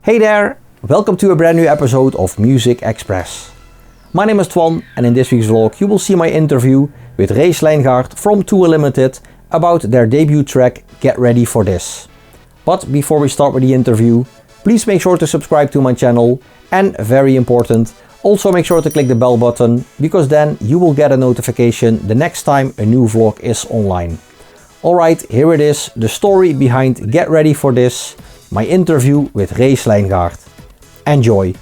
Hey there, welcome to a brand new episode of Muzikxpress. My name is Twan and in this week's vlog you will see my interview with Ray Slijngaard from Too Unlimited about their debut track Get Ready For This. But before we start with the interview, please make sure to subscribe to my channel and, very important, also make sure to click the bell button because then you will get a notification the next time a new vlog is online. Alright, here it is, the story behind Get Ready For This, my interview with Ray Slijngaard. Enjoy!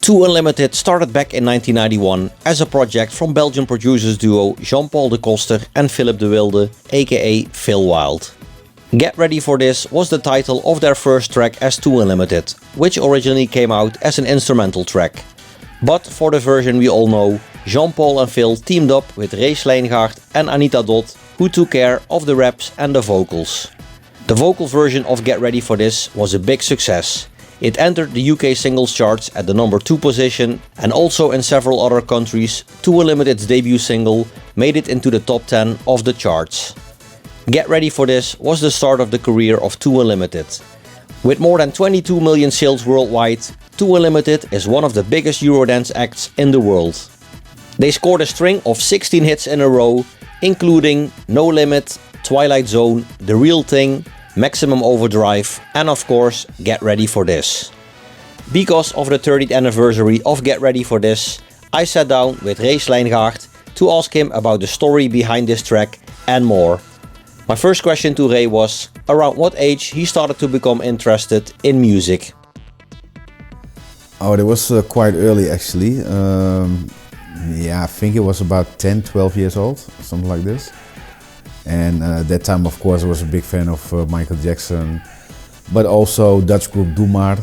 Too Unlimited started back in 1991 as a project from Belgian producers duo Jean-Paul de Koster and Filip de Wilde, a.k.a. Phil Wilde. Get Ready For This was the title of their first track as Too Unlimited, which originally came out as an instrumental track. But for the version we all know, Jean-Paul and Phil teamed up with Ray Slijngaard and Anita Doth, who took care of the raps and the vocals. The vocal version of Get Ready For This was a big success. It entered the UK singles charts at the number 2 position, and also in several other countries, Too Unlimited's debut single made it into the top 10 of the charts. Get Ready For This was the start of the career of Too Unlimited. With more than 22 million sales worldwide, Too Unlimited is one of the biggest Eurodance acts in the world. They scored a string of 16 hits in a row, including No Limit, Twilight Zone, The Real Thing, Maximum Overdrive and of course Get Ready For This. Because of the 30th anniversary of Get Ready For This, I sat down with Ray Slijngaard to ask him about the story behind this track and more. My first question to Ray was around what age he started to become interested in music. Oh, it was quite early actually. I think it was about 10, 12 years old, something like this. And at that time, of course, I was a big fan of Michael Jackson, but also Dutch group Doe Maar,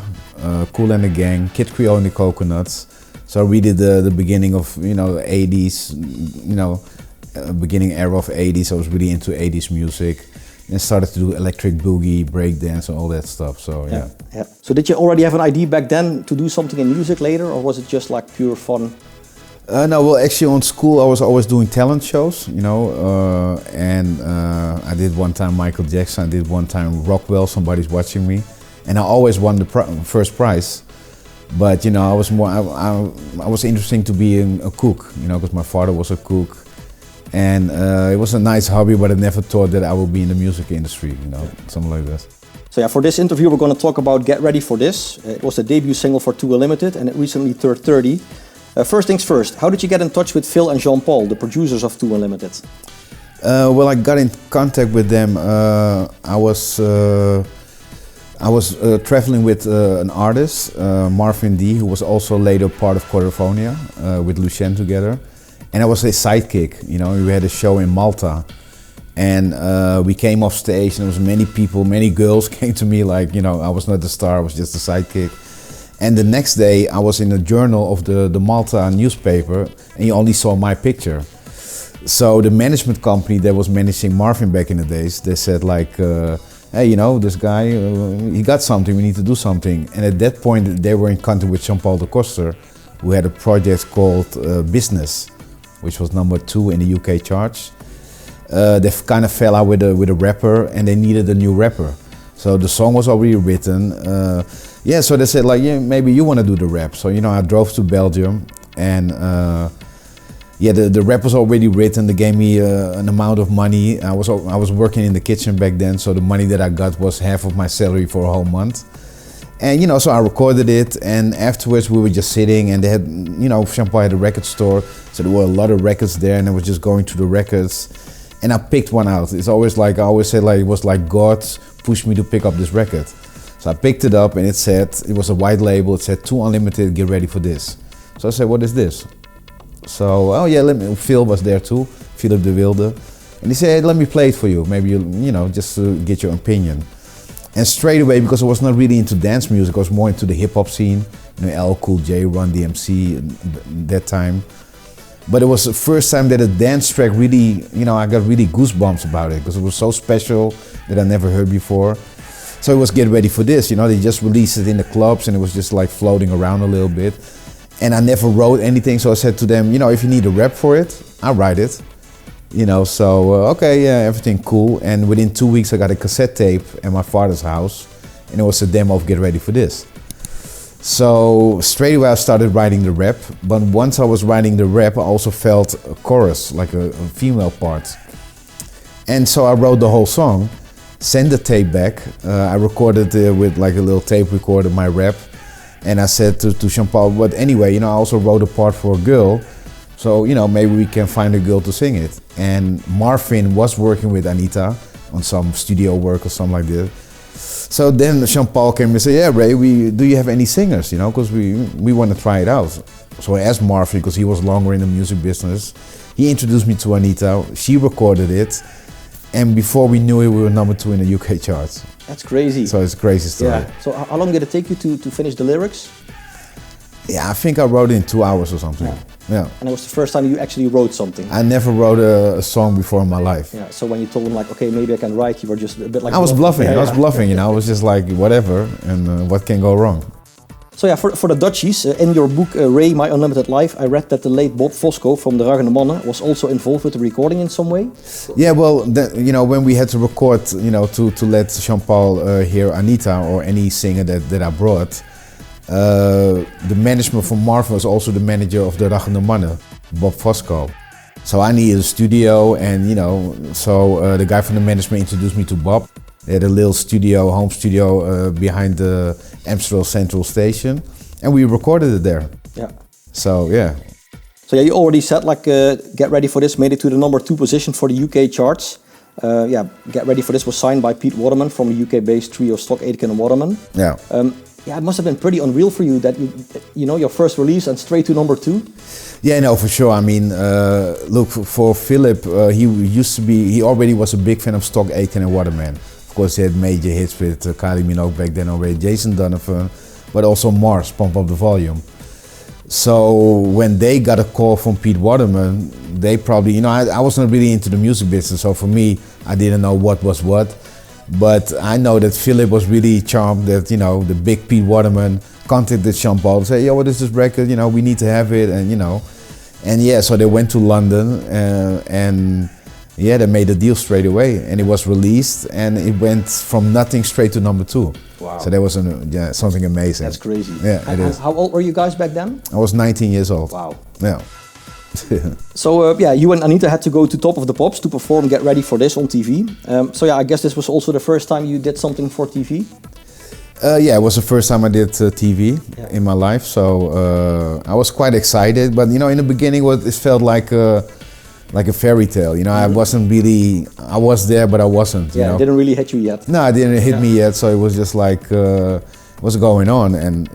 Kool and the Gang, Kid Creole and the Coconuts. So I really did the beginning of 80s, beginning era of 80s. I was really into 80s music and started to do electric boogie, breakdance, and all that stuff. So yeah. So did you already have an idea back then to do something in music later, or was it just like pure fun? No, well, actually on school I was always doing talent shows, and I did one time Michael Jackson, I did one time Rockwell, Somebody's Watching Me, and I always won the first prize. But I was more, I was interested to be a cook, because my father was a cook, and it was a nice hobby, but I never thought that I would be in the music industry, something like that. So for this interview we're going to talk about Get Ready For This. It was the debut single for Too Unlimited and it recently turned 30. First things first, how did you get in touch with Phil and Jean-Paul, the producers of Too Unlimited? Well, I got in contact with them. I was traveling with an artist, Marvin D, who was also later part of Quadrophenia, with Lucien together. And I was his sidekick. We had a show in Malta. And we came off stage and there was many people, many girls came to me like, I was not the star, I was just the sidekick. And the next day I was in a journal of the Malta newspaper and you only saw my picture. So the management company that was managing Marvin back in the days, they said like, hey, this guy, he got something, we need to do something. And at that point they were in contact with Jean-Paul de Koster, who had a project called Business, which was number 2 in the UK charts. They kind of fell out with a rapper and they needed a new rapper. So the song was already written. So they said like, maybe you want to do the rap. So I drove to Belgium and the rap was already written. They gave me an amount of money. I was working in the kitchen back then, so the money that I got was half of my salary for a whole month. And so I recorded it, and afterwards we were just sitting, and they had, Jean-Paul had a record store, so there were a lot of records there, and I was just going through the records, and I picked one out. It's always like, I always say like, it was like God pushed me to pick up this record. So I picked it up and it was a white label, it said Too Unlimited, Get Ready For This. So I said, what is this? So, Phil was there too, Filip de Wilde. And he said, hey, let me play it for you, maybe just to get your opinion. And straight away, because I was not really into dance music, I was more into the hip hop scene, LL Cool J, Run DMC, that time. But it was the first time that a dance track really, I got really goosebumps about it, because it was so special that I never heard before. So it was Get Ready For This, they just released it in the clubs and it was just like floating around a little bit. And I never wrote anything, so I said to them, if you need a rap for it, I'll write it. Okay, yeah, everything cool. And within 2 weeks I got a cassette tape at my father's house. and it was a demo of Get Ready for This. So straight away I started writing the rap, but once I was writing the rap, I also felt a chorus, like a female part. And so I wrote the whole song, sent the tape back. I recorded with like a little tape recorder my rap, and I said to Jean-Paul, but anyway, I also wrote a part for a girl, so maybe we can find a girl to sing it. And Marvin was working with Anita on some studio work or something like this. So then Jean-Paul came and said, yeah, Ray, do you have any singers, because we want to try it out. So I asked Marvin, because he was longer in the music business. He introduced me to Anita, she recorded it, and before we knew it, we were number 2 in the UK charts. That's crazy. So it's a crazy story. Yeah. So how long did it take you to finish the lyrics? Yeah, I think I wrote it in 2 hours or something. Yeah. And it was the first time you actually wrote something? I never wrote a song before in my life. Yeah. So when you told him like, okay, maybe I can write, you were just a bit like... I was bluffing. I was bluffing, I was just like, whatever, and what can go wrong? So yeah, for the Dutchies, in your book Ray, My Unlimited Life, I read that the late Bob Fosco from the Ragende Mannen was also involved with the recording in some way. Yeah, well, when we had to record, to let Jean-Paul hear Anita or any singer that I brought, the management from Marvin was also the manager of the Ragende Mannen, Bob Fosco. So I needed a studio, and so the guy from the management introduced me to Bob. They had a little studio, home studio behind the Amsterdam Central Station, and we recorded it there. Yeah. So yeah. So yeah, you already said like Get Ready for This made it to the number 2 position for the UK charts. Yeah, Get Ready for This was signed by Pete Waterman from the UK-based trio Stock Aitken and Waterman. Yeah. Yeah, it must have been pretty unreal for you that your first release and straight to number 2. Yeah, no, for sure. I mean, look, for Filip, he already was a big fan of Stock Aitken and Waterman. Of course, he had major hits with Kylie Minogue back then already, Jason Donovan, but also Mars, Pump Up the Volume. So when they got a call from Pete Waterman, they probably, I wasn't really into the music business, so for me, I didn't know what was what. But I know that Filip was really charmed that, the big Pete Waterman contacted Jean-Paul and said, yo, what is this record? We need to have it, and yeah, so they went to London and yeah, they made a deal straight away, and it was released, and it went from nothing straight to number 2. Wow. So that was something amazing. That's crazy. Yeah, it is. How old were you guys back then? I was 19 years old. Wow. Yeah. So yeah, you and Anita had to go to Top of the Pops to perform Get Ready for This on TV. So yeah, I guess this was also the first time you did something for TV? Yeah, it was the first time I did TV in my life, so I was quite excited. But in the beginning, it felt like a fairy tale. I wasn't really. I was there, but I wasn't. Yeah, it didn't really hit you yet. No, it didn't hit me yet. So it was just like, what's going on? And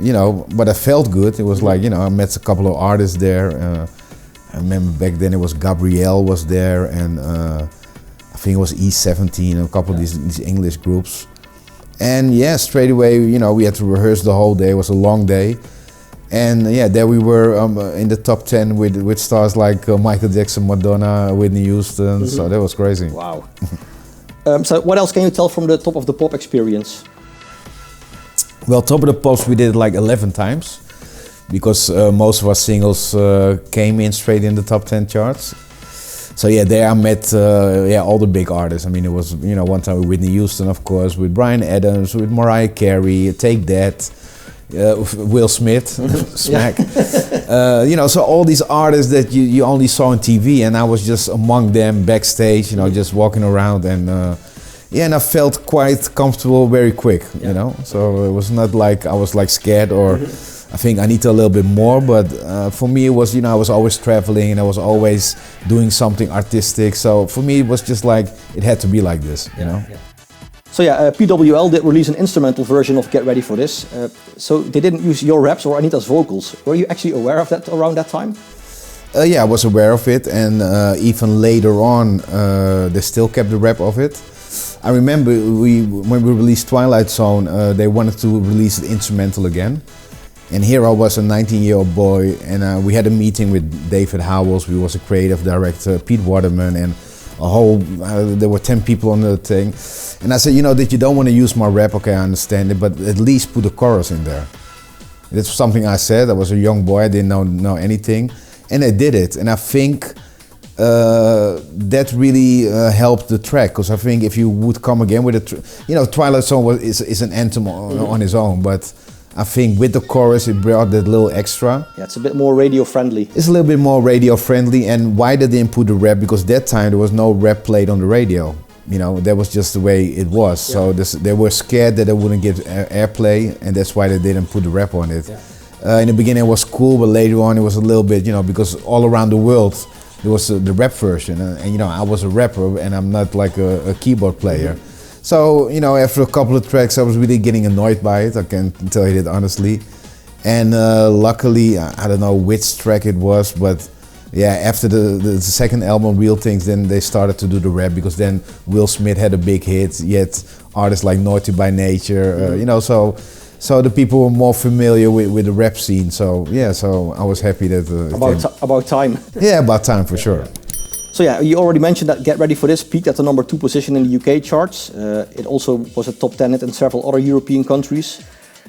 but I felt good. It was like I met a couple of artists there. I remember back then it was Gabrielle was there, and I think it was E17 and a couple of these English groups. And yeah, straight away, we had to rehearse the whole day. It was a long day. And yeah, there we were in the top 10 with stars like Michael Jackson, Madonna, Whitney Houston. Mm-hmm. So that was crazy. Wow. So what else can you tell from the Top of the Pop experience? Well, Top of the Pops we did like 11 times, because most of our singles came in straight in the top 10 charts. So yeah, there I met all the big artists. I mean, it was one time with Whitney Houston, of course, with Bryan Adams, with Mariah Carey, Take That. Will Smith, Smack. So all these artists that you only saw on TV, and I was just among them backstage, just walking around, and and I felt quite comfortable very quick, So it was not like I was like scared, or I think Anita a little bit more, but for me it was, I was always traveling and I was always doing something artistic. So for me it was just like, it had to be like this, Yeah. So yeah, PWL did release an instrumental version of Get Ready for This. So they didn't use your raps or Anita's vocals. Were you actually aware of that around that time? Yeah, I was aware of it, and even later on, they still kept the rap of it. I remember when we released Twilight Zone, they wanted to release the instrumental again. And here I was, a 19-year-old boy, and we had a meeting with David Howells, who was a creative director, Pete Waterman, and there were 10 people on the thing. And I said, that you don't want to use my rap, okay, I understand it, but at least put a chorus in there. That's something I said. I was a young boy, I didn't know anything. And I did it. And I think that really helped the track, because I think if you would come again with Twilight Zone is an anthem on its own, but I think with the chorus it brought that little extra. Yeah, it's a bit more radio friendly. It's a little bit more radio friendly, and why they didn't put the rap, because that time there was no rap played on the radio. That was just the way it was. Yeah. So they were scared that they wouldn't get airplay, and that's why they didn't put the rap on it. Yeah. In the beginning it was cool, but later on it was a little bit, because all around the world there was the rap version, and I was a rapper and I'm not like a keyboard player. Mm-hmm. So, after a couple of tracks I was really getting annoyed by it, I can tell you that honestly. And luckily, I don't know which track it was, but yeah, after the second album, Real Things, then they started to do the rap, because then Will Smith had a big hit, yet artists like Naughty by Nature, so the people were more familiar with the rap scene. So yeah, so I was happy that about time. Yeah, about time for sure. So yeah, you already mentioned that Get Ready for This peaked at the number 2 position in the UK charts. It also was a top 10 hit in several other European countries.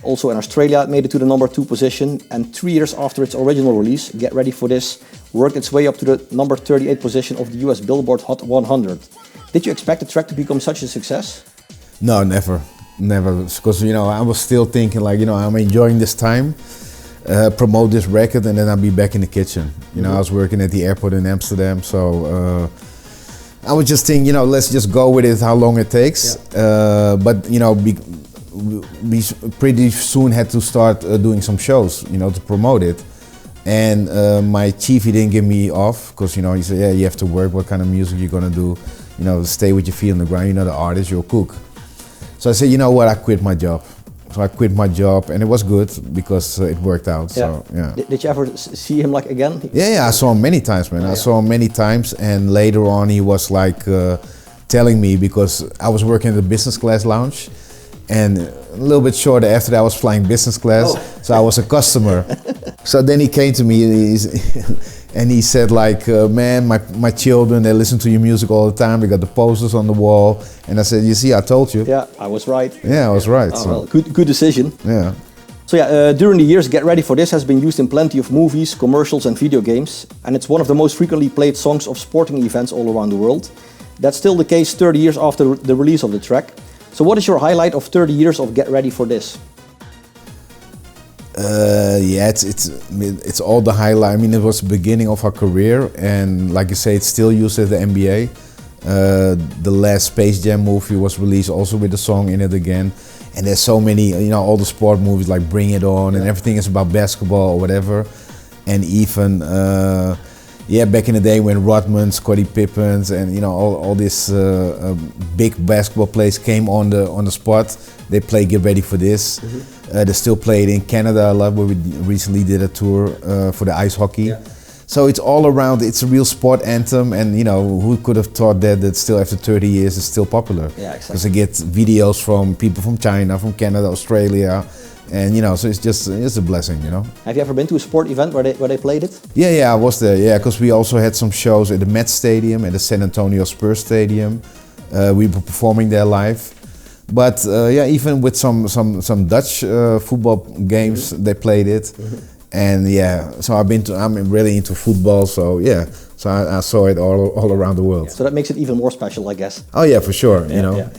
Also in Australia it made it to the number 2 position, and 3 years after its original release, Get Ready for This worked its way up to the number 38 position of the US Billboard Hot 100. Did you expect the track to become such a success? No, never, because I was still thinking like, I'm enjoying this time, promote this record, and then I'll be back in the kitchen. I was working at the airport in Amsterdam, so I was just thinking, let's just go with it, how long it takes. Yeah. But we pretty soon had to start doing some shows, to promote it. And my chief, he didn't give me off, because he said, yeah, you have to work, what kind of music you're gonna do, stay with your feet on the ground, the artist, you're a cook. So I said, you know what, I quit my job. So I quit my job, and it was good because it worked out. Yeah. So yeah. Did you ever see him again? Yeah, I saw him many times, man. I saw him many times, and later on he was telling me, because I was working at the business class lounge, and a little bit shorter after that I was flying business class, so I was a customer. So then he came to me and he said man, my children, they listen to your music all the time, they got the posters on the wall. And I said, you see, I told you. Yeah, I was right. Yeah, I was right. Oh, well, good decision. Yeah. So yeah, during the years, Get Ready for This has been used in plenty of movies, commercials and video games, and it's one of the most frequently played songs of sporting events all around the world. That's still the case 30 years after the release of the track. So what is your highlight of 30 years of Get Ready for This? Yeah, it's all the highlight. I mean, it was the beginning of our career, and like you say, it's still used at the NBA. The last Space Jam movie was released also with the song in it again. And there's so many, all the sport movies like Bring It On, and everything is about basketball or whatever. And even, back in the day when Rodman, Scottie Pippen, and all these big basketball players came on the spot, they play Get Ready for This. Mm-hmm. They still play it in Canada a lot, where we recently did a tour for the ice hockey. Yeah. So it's all around, it's a real sport anthem, and who could have thought that still after 30 years it's still popular? Yeah, exactly. Because I get videos from people from China, from Canada, Australia, and so it's a blessing, Have you ever been to a sport event where they played it? Yeah, I was there, yeah, because we also had some shows at the Met Stadium, at the San Antonio Spurs Stadium. We were performing there live. But even with some Dutch football games, they played it. Mm-hmm. And so I'm really into football, so so I saw it all around the world. So that makes it even more special, I guess. Oh yeah, for sure, Yeah.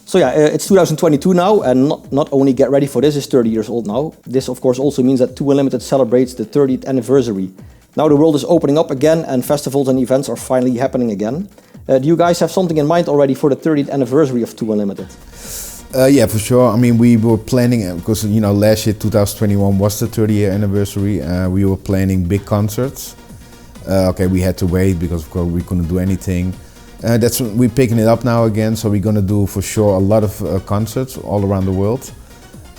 So it's 2022 now, and not only Get Ready for This is 30 years old now. This of course also means that Too Unlimited celebrates the 30th anniversary. Now the world is opening up again, and festivals and events are finally happening again. Do you guys have something in mind already for the 30th anniversary of Too Unlimited? Yeah, for sure. I mean, we were planning, because last year 2021 was the 30th anniversary. We were planning big concerts. We had to wait because of course we couldn't do anything. We're picking it up now again, so we're gonna do for sure a lot of concerts all around the world.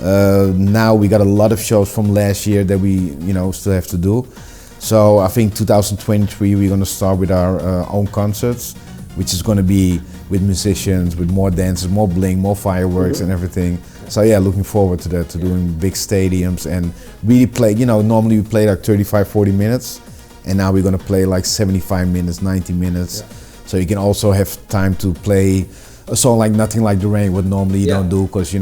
Now we got a lot of shows from last year that we still have to do. So I think 2023 we're gonna start with our own concerts, which is gonna be with musicians, with more dancers, more bling, more fireworks and everything. So yeah, looking forward to that, to doing big stadiums and really play, normally we play like 35, 40 minutes, and now we're gonna play like 75 minutes, 90 minutes. Yeah. So you can also have time to play a song like Nothing Like the Rain, what normally you don't do, because you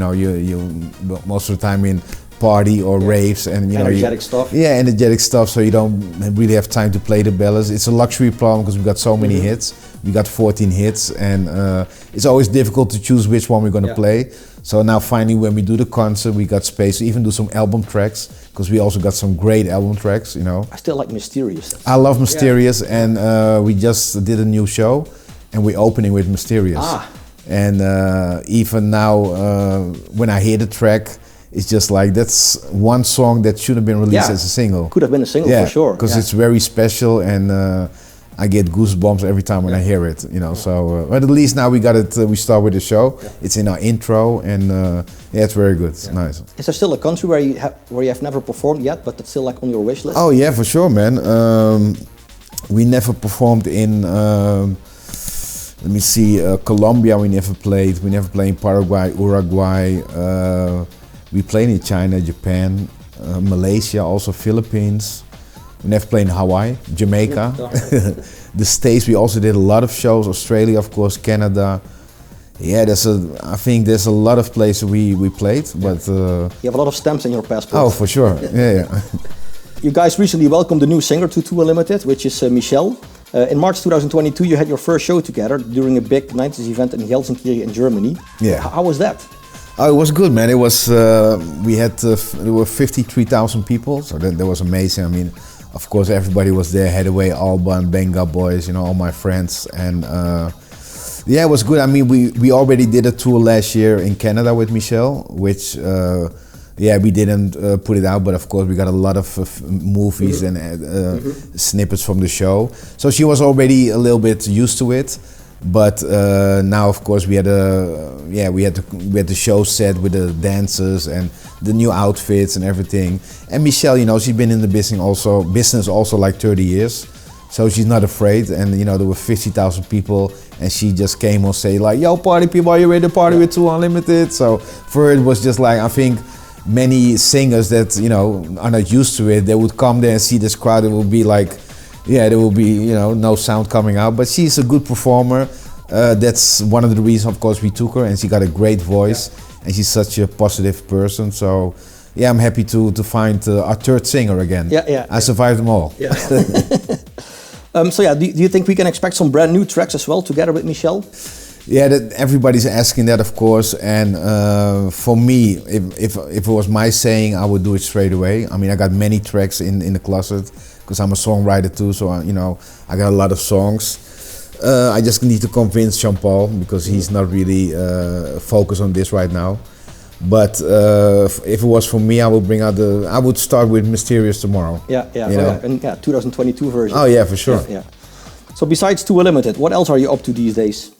most of the time in party or raves and energetic stuff. Yeah, energetic stuff. So you don't really have time to play the ballads. It's a luxury problem because we got so many hits. We got 14 hits, and it's always difficult to choose which one we're gonna play. So now finally, when we do the concert, we got space to even do some album tracks because we also got some great album tracks. I still like Mysterious. I love Mysterious, and we just did a new show, and we're opening with Mysterious. And even now, when I hear the track, it's just like that's one song that should have been released as a single. Could have been a single for sure. Because it's very special, and I get goosebumps every time when I hear it. So but at least now we got it. We start with the show. It's in our intro, and it's very good. It's nice. Is there still a country where you have never performed yet, but that's still like on your wish list? Oh yeah, for sure, man. We never performed in. Let me see, Colombia we never played. We never played in Paraguay, Uruguay. We played in China, Japan, Malaysia, also Philippines. We never played in Hawaii, Jamaica. The States, we also did a lot of shows. Australia, of course, Canada. Yeah, I think there's a lot of places we played, but... you have a lot of stamps in your passport. Oh, for sure, yeah. You guys recently welcomed a new singer to Tour Limited, which is Michelle. In March 2022, you had your first show together during a big 90s event in Helsinki in Germany. Yeah. How was that? Oh, it was good, man. It was, there were 53,000 people, so that was amazing. I mean, of course, everybody was there, Headaway, Alban, Benga Boys, all my friends. And yeah, it was good. I mean, we already did a tour last year in Canada with Michelle, which, we didn't put it out, but of course we got a lot of movies and snippets from the show. So she was already a little bit used to it, but now of course we had the show set with the dancers and the new outfits and everything. And Michelle, she's been in the business also like 30 years. So she's not afraid, and there were 50,000 people, and she just came on say like, "Yo, party people, are you ready to party with Tour Unlimited?" So for her it was just like, I think many singers that are not used to it, they would come there and see this crowd. It would be like, there will be no sound coming out. But she's a good performer. That's one of the reasons, of course, we took her, and she got a great voice, and she's such a positive person. So I'm happy to find our third singer again. I survived them all. Do you think we can expect some brand new tracks as well together with Michelle? Yeah, everybody's asking that, of course, and for me, if it was my saying, I would do it straight away. I mean, I got many tracks in the closet because I'm a songwriter too, so I got a lot of songs. I just need to convince Jean-Paul because he's not really focused on this right now. But if it was for me, I would start with Mysterious tomorrow. And 2022 version. Oh yeah, for sure. So besides Tour Limited, what else are you up to these days?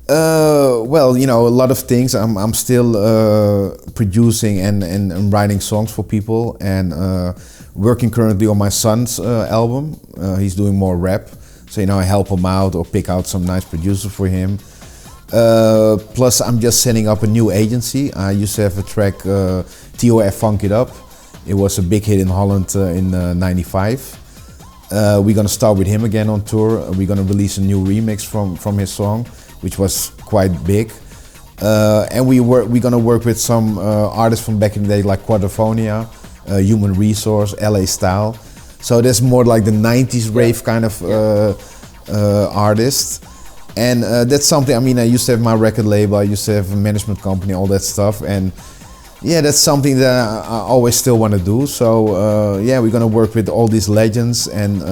Well, a lot of things. I'm still producing and writing songs for people, and working currently on my son's album. He's doing more rap, so I help him out or pick out some nice producers for him. Plus, I'm just setting up a new agency. I used to have a track, TOF Funk It Up. It was a big hit in Holland in '95. We're gonna start with him again on tour. We're gonna release a new remix from his song, which was quite big. And we're gonna work with some artists from back in the day, like Quadrophonia, Human Resource, LA Style. So there's more like the 90s rave kind of artist. And that's something, I mean, I used to have my record label, I used to have a management company, all that stuff. And that's something that I always still want to do. So we're gonna work with all these legends and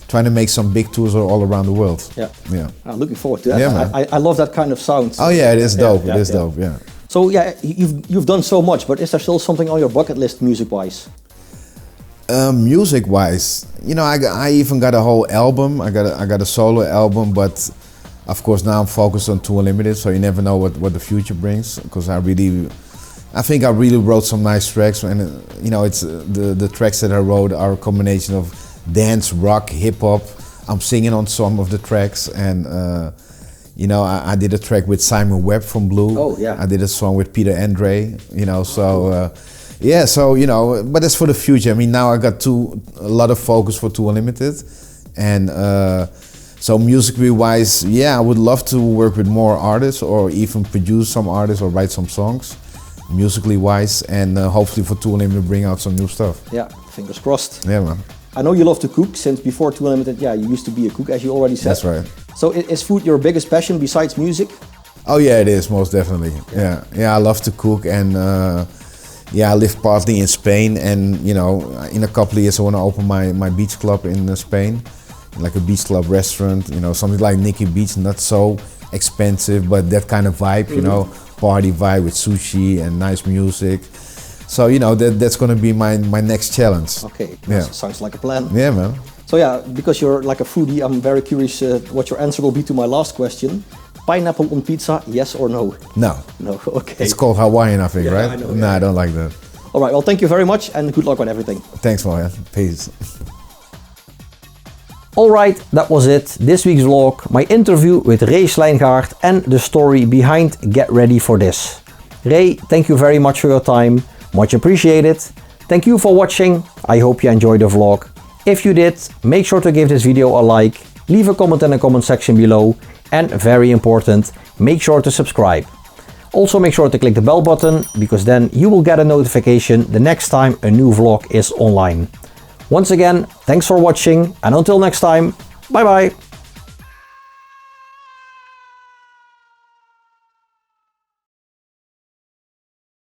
trying to make some big tours all around the world. I'm looking forward to that. Yeah, I love that kind of sound. Oh yeah, it is dope. It is dope. Yeah. So you've done so much, but is there still something on your bucket list music-wise? Music-wise, I even got a whole album. I got a solo album, but of course now I'm focused on Tour Unlimited, so you never know what the future brings. Because I think I really wrote some nice tracks, and it's the tracks that I wrote are a combination of dance, rock, hip hop. I'm singing on some of the tracks, and I did a track with Simon Webb from Blue. Oh yeah. I did a song with Peter Andre. But that's for the future. I mean, now I got a lot of focus for Tour Unlimited, and so musically wise, I would love to work with more artists, or even produce some artists or write some songs. musically wise, and hopefully for Tool Unlimited bring out some new stuff. Yeah, fingers crossed. Yeah, man. I know you love to cook since before Tool Unlimited. Yeah, you used to be a cook, as you already said. That's right. So is food your biggest passion besides music? Oh yeah, it is, most definitely. Yeah, I love to cook, and yeah, I live partly in Spain, and you know, in a couple of years I want to open my beach club in Spain, like a beach club restaurant, you know, something like Nikki Beach, not so expensive, but that kind of vibe, you know, party vibe with sushi and nice music. So you know, that's gonna be my next challenge. Okay, yeah. Sounds like a plan. Yeah, man. So yeah, because you're like a foodie, I'm very curious what your answer will be to my last question. Pineapple on pizza, yes or no? No. No, okay. It's called Hawaiian, I think, yeah, right? I know, No, yeah. I don't like that. All right, well, thank you very much and good luck on everything. Thanks, man. Peace. All right, that was it. This week's vlog, my interview with Ray Slijngaard and the story behind Get Ready for This. Ray, thank you very much for your time. Much appreciated. Thank you for watching. I hope you enjoyed the vlog. If you did, make sure to give this video a like, leave a comment in the comment section below, and very important, make sure to subscribe. Also make sure to click the bell button, because then you will get a notification the next time a new vlog is online. Once again, thanks for watching, and until next time, bye bye!